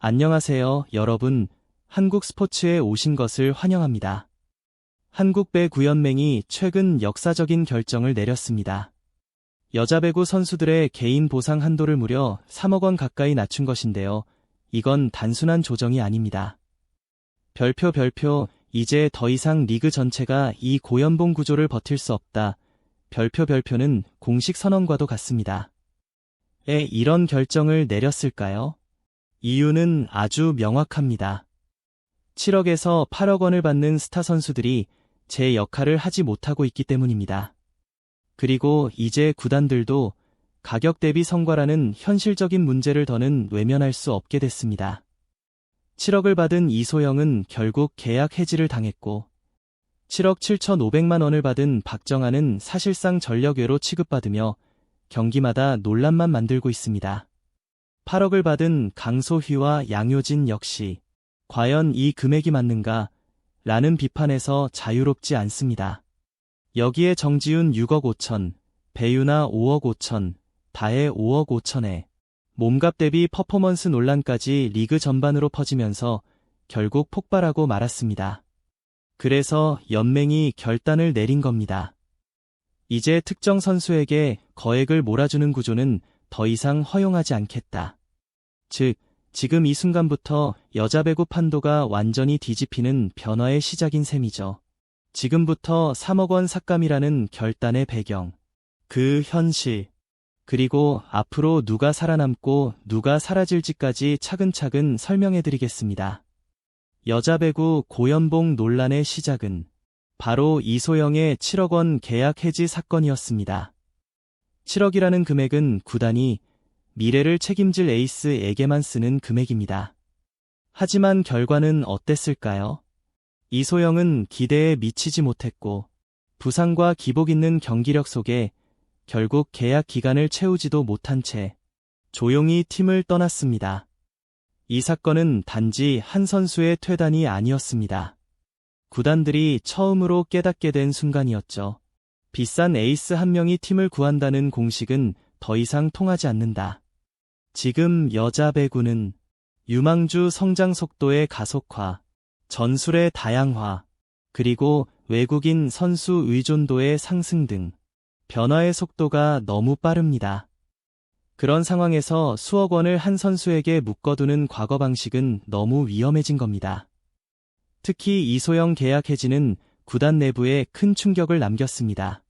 안녕하세요, 여러분. 한국 스포츠에 오신 것을 환영합니다. 한국 배구연맹이 최근 역사적인 결정을 내렸습니다. 여자 배구 선수들의 개인 보상 한도를 무려 3억 원 가까이 낮춘 것인데요. 이건 단순한 조정이 아닙니다. 별표, 이제 더 이상 리그 전체가 이 고연봉 구조를 버틸 수 없다. 별표는 공식 선언과도 같습니다. 왜 이런 결정을 내렸을까요? 이유는 아주 명확합니다. 7억에서 8억 원을 받는 스타 선수들이 제 역할을 하지 못하고 있기 때문입니다. 그리고 이제 구단들도 가격 대비 성과라는 현실적인 문제를 더는 외면할 수 없게 됐습니다. 7억을 받은 이소영은 결국 계약 해지를 당했고 7억 7,500만 원을 받은 박정아는 사실상 전력외로 취급받으며 경기마다 논란만 만들고 있습니다. 8억을 받은 강소희와 양효진 역시 과연 이 금액이 맞는가? 라는 비판에서 자유롭지 않습니다. 여기에 정지훈 6억 5천, 배유나 5억 5천, 다혜 5억 5천에 몸값 대비 퍼포먼스 논란까지 리그 전반으로 퍼지면서 결국 폭발하고 말았습니다. 그래서 연맹이 결단을 내린 겁니다. 이제 특정 선수에게 거액을 몰아주는 구조는 더 이상 허용하지 않겠다. 즉, 지금 이 순간부터 여자 배구 판도가 완전히 뒤집히는 변화의 시작인 셈이죠. 지금부터 3억 원 삭감이라는 결단의 배경, 그 현실, 그리고 앞으로 누가 살아남고 누가 사라질지까지 차근차근 설명해드리겠습니다. 여자 배구 고연봉 논란의 시작은 바로 이소영의 7억 원 계약 해지 사건이었습니다. 7억이라는 금액은 구단이 미래를 책임질 에이스에게만 쓰는 금액입니다. 하지만 결과는 어땠을까요? 이소영은 기대에 미치지 못했고 부상과 기복 있는 경기력 속에 결국 계약 기간을 채우지도 못한 채 조용히 팀을 떠났습니다. 이 사건은 단지 한 선수의 퇴단이 아니었습니다. 구단들이 처음으로 깨닫게 된 순간이었죠. 비싼 에이스 한 명이 팀을 구한다는 공식은 더 이상 통하지 않는다. 지금 여자 배구는 유망주 성장 속도의 가속화, 전술의 다양화, 그리고 외국인 선수 의존도의 상승 등 변화의 속도가 너무 빠릅니다. 그런 상황에서 수억 원을 한 선수에게 묶어두는 과거 방식은 너무 위험해진 겁니다. 특히 이소영 계약 해지는 구단 내부에 큰 충격을 남겼습니다.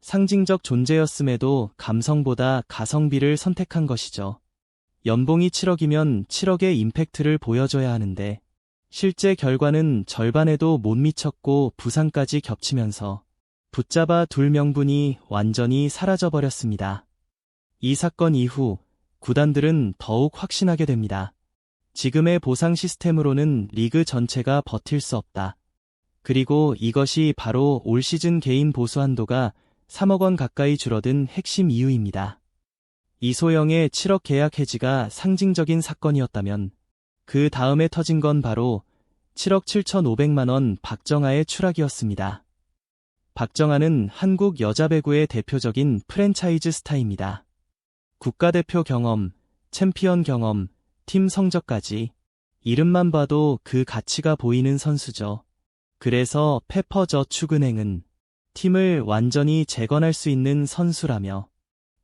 상징적 존재였음에도 감성보다 가성비를 선택한 것이죠. 연봉이 7억이면 7억의 임팩트를 보여줘야 하는데 실제 결과는 절반에도 못 미쳤고 부상까지 겹치면서 붙잡아 둘 명분이 완전히 사라져버렸습니다. 이 사건 이후 구단들은 더욱 확신하게 됩니다. 지금의 보상 시스템으로는 리그 전체가 버틸 수 없다. 그리고 이것이 바로 올 시즌 개인 보수 한도가 3억 원 가까이 줄어든 핵심 이유입니다. 이소영의 7억 계약 해지가 상징적인 사건이었다면 그 다음에 터진 건 바로 7억 7,500만 원 박정아의 추락이었습니다. 박정아는 한국 여자 배구의 대표적인 프랜차이즈 스타입니다. 국가대표 경험, 챔피언 경험, 팀 성적까지 이름만 봐도 그 가치가 보이는 선수죠. 그래서 페퍼저축은행은 팀을 완전히 재건할 수 있는 선수라며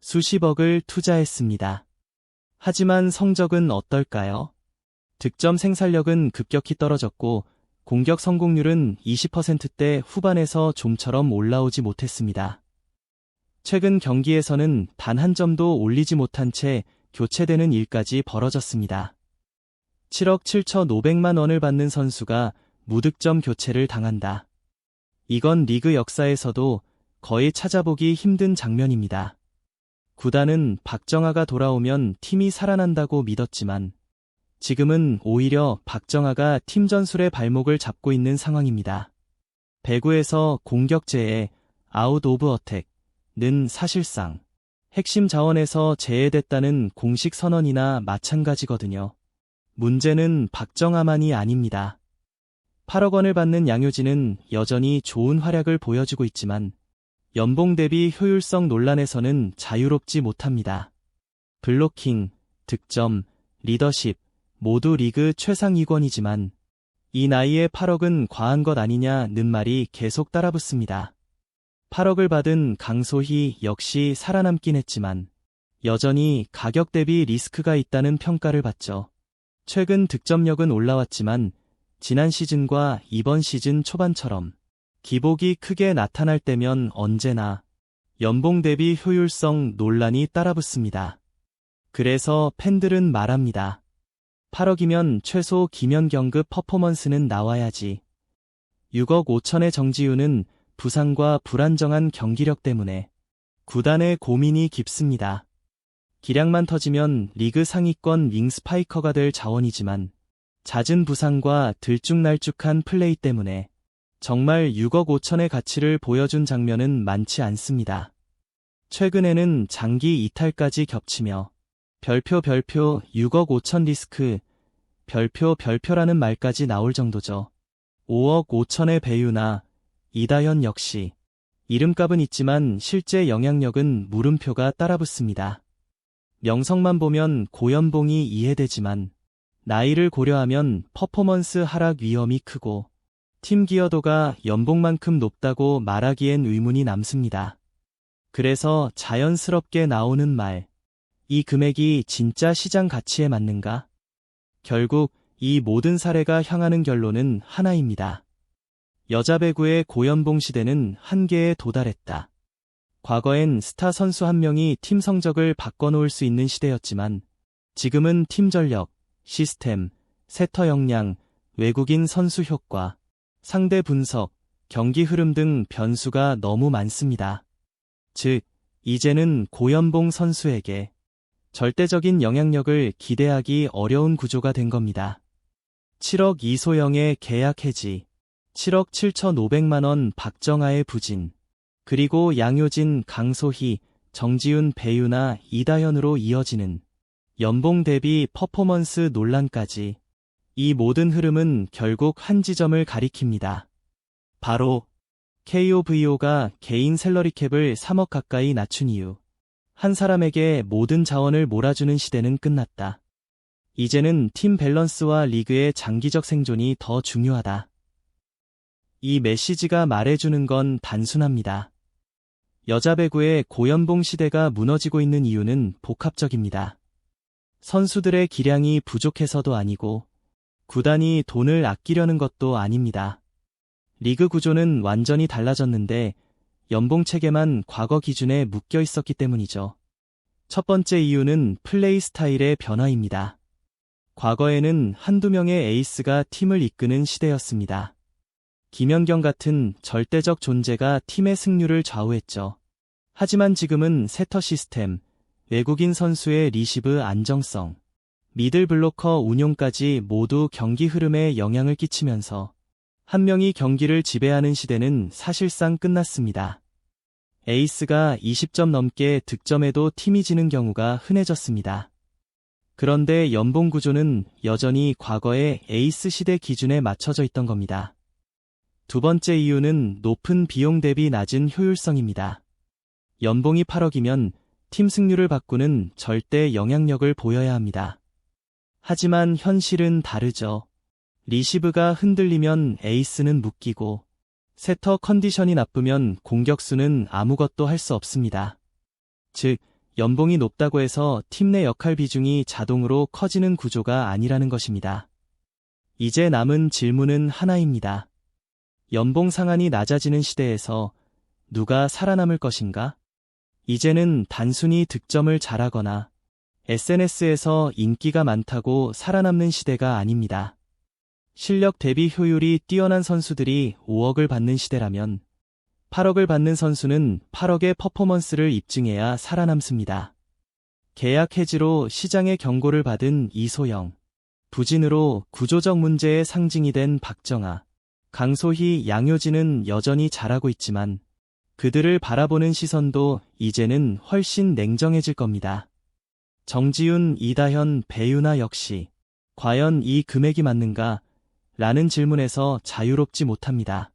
수십억을 투자했습니다. 하지만 성적은 어떨까요? 득점 생산력은 급격히 떨어졌고 공격 성공률은 20%대 후반에서 좀처럼 올라오지 못했습니다. 최근 경기에서는 단 한 점도 올리지 못한 채 교체되는 일까지 벌어졌습니다. 7억 7,500만 원을 받는 선수가 무득점 교체를 당한다. 이건 리그 역사에서도 거의 찾아보기 힘든 장면입니다. 구단은 박정아가 돌아오면 팀이 살아난다고 믿었지만 지금은 오히려 박정아가 팀 전술의 발목을 잡고 있는 상황입니다. 배구에서 공격제의 아웃 오브 어택는 사실상 핵심 자원에서 제외됐다는 공식 선언이나 마찬가지거든요. 문제는 박정아만이 아닙니다. 8억 원을 받는 양효진은 여전히 좋은 활약을 보여주고 있지만 연봉 대비 효율성 논란에서는 자유롭지 못합니다. 블로킹, 득점, 리더십, 모두 리그 최상 위권이지만 이 나이에 8억은 과한 것 아니냐는 말이 계속 따라붙습니다. 8억을 받은 강소희 역시 살아남긴 했지만 여전히 가격 대비 리스크가 있다는 평가를 받죠. 최근 득점력은 올라왔지만 지난 시즌과 이번 시즌 초반처럼 기복이 크게 나타날 때면 언제나 연봉 대비 효율성 논란이 따라붙습니다. 그래서 팬들은 말합니다. 8억이면 최소 김연경급 퍼포먼스는 나와야지. 6억 5천의 정지훈은 부상과 불안정한 경기력 때문에 구단의 고민이 깊습니다. 기량만 터지면 리그 상위권 윙스파이커가 될 자원이지만 잦은 부상과 들쭉날쭉한 플레이 때문에 정말 6억 5천의 가치를 보여준 장면은 많지 않습니다. 최근에는 장기 이탈까지 겹치며 별표 6억 5천 리스크 별표라는 말까지 나올 정도죠. 5억 5천의 배유나 이다현 역시 이름값은 있지만 실제 영향력은 물음표가 따라붙습니다. 명성만 보면 고연봉이 이해되지만 나이를 고려하면 퍼포먼스 하락 위험이 크고 팀 기여도가 연봉만큼 높다고 말하기엔 의문이 남습니다. 그래서 자연스럽게 나오는 말, 이 금액이 진짜 시장 가치에 맞는가? 결국 이 모든 사례가 향하는 결론은 하나입니다. 여자 배구의 고연봉 시대는 한계에 도달했다. 과거엔 스타 선수 한 명이 팀 성적을 바꿔놓을 수 있는 시대였지만 지금은 팀 전력, 시스템, 세터 역량, 외국인 선수 효과, 상대 분석, 경기 흐름 등 변수가 너무 많습니다. 즉, 이제는 고연봉 선수에게 절대적인 영향력을 기대하기 어려운 구조가 된 겁니다. 7억 이소영의 계약 해지, 7억 7,500만 원 박정아의 부진, 그리고 양효진, 강소희, 정지훈, 배유나 이다현으로 이어지는 연봉 대비 퍼포먼스 논란까지 이 모든 흐름은 결국 한 지점을 가리킵니다. 바로 KOVO가 개인 샐러리 캡을 3억 가까이 낮춘 이유. 한 사람에게 모든 자원을 몰아주는 시대는 끝났다. 이제는 팀 밸런스와 리그의 장기적 생존이 더 중요하다. 이 메시지가 말해주는 건 단순합니다. 여자 배구의 고연봉 시대가 무너지고 있는 이유는 복합적입니다. 선수들의 기량이 부족해서도 아니고 구단이 돈을 아끼려는 것도 아닙니다. 리그 구조는 완전히 달라졌는데 연봉 체계만 과거 기준에 묶여 있었기 때문이죠. 첫 번째 이유는 플레이 스타일의 변화입니다. 과거에는 한두 명의 에이스가 팀을 이끄는 시대였습니다. 김연경 같은 절대적 존재가 팀의 승률을 좌우했죠. 하지만 지금은 세터 시스템, 외국인 선수의 리시브 안정성, 미들 블로커 운용까지 모두 경기 흐름에 영향을 끼치면서 한 명이 경기를 지배하는 시대는 사실상 끝났습니다. 에이스가 20점 넘게 득점해도 팀이 지는 경우가 흔해졌습니다. 그런데 연봉 구조는 여전히 과거의 에이스 시대 기준에 맞춰져 있던 겁니다. 두 번째 이유는 높은 비용 대비 낮은 효율성입니다. 연봉이 8억이면 팀 승률을 바꾸는 절대 영향력을 보여야 합니다. 하지만 현실은 다르죠. 리시브가 흔들리면 에이스는 묶이고 세터 컨디션이 나쁘면 공격수는 아무것도 할 수 없습니다. 즉, 연봉이 높다고 해서 팀 내 역할 비중이 자동으로 커지는 구조가 아니라는 것입니다. 이제 남은 질문은 하나입니다. 연봉 상한이 낮아지는 시대에서 누가 살아남을 것인가? 이제는 단순히 득점을 잘하거나 SNS에서 인기가 많다고 살아남는 시대가 아닙니다. 실력 대비 효율이 뛰어난 선수들이 5억을 받는 시대라면 8억을 받는 선수는 8억의 퍼포먼스를 입증해야 살아남습니다. 계약 해지로 시장의 경고를 받은 이소영, 부진으로 구조적 문제의 상징이 된 박정아, 강소희, 양효진은 여전히 잘하고 있지만 그들을 바라보는 시선도 이제는 훨씬 냉정해질 겁니다. 정지훈, 이다현, 배유나 역시 과연 이 금액이 맞는가? 라는 질문에서 자유롭지 못합니다.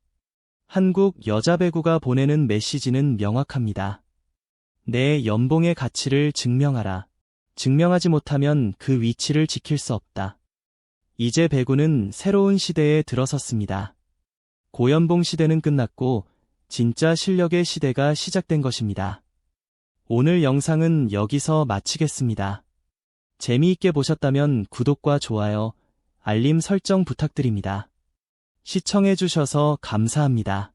한국 여자 배구가 보내는 메시지는 명확합니다. 내 연봉의 가치를 증명하라. 증명하지 못하면 그 위치를 지킬 수 없다. 이제 배구는 새로운 시대에 들어섰습니다. 고연봉 시대는 끝났고 진짜 실력의 시대가 시작된 것입니다. 오늘 영상은 여기서 마치겠습니다. 재미있게 보셨다면 구독과 좋아요, 알림 설정 부탁드립니다. 시청해주셔서 감사합니다.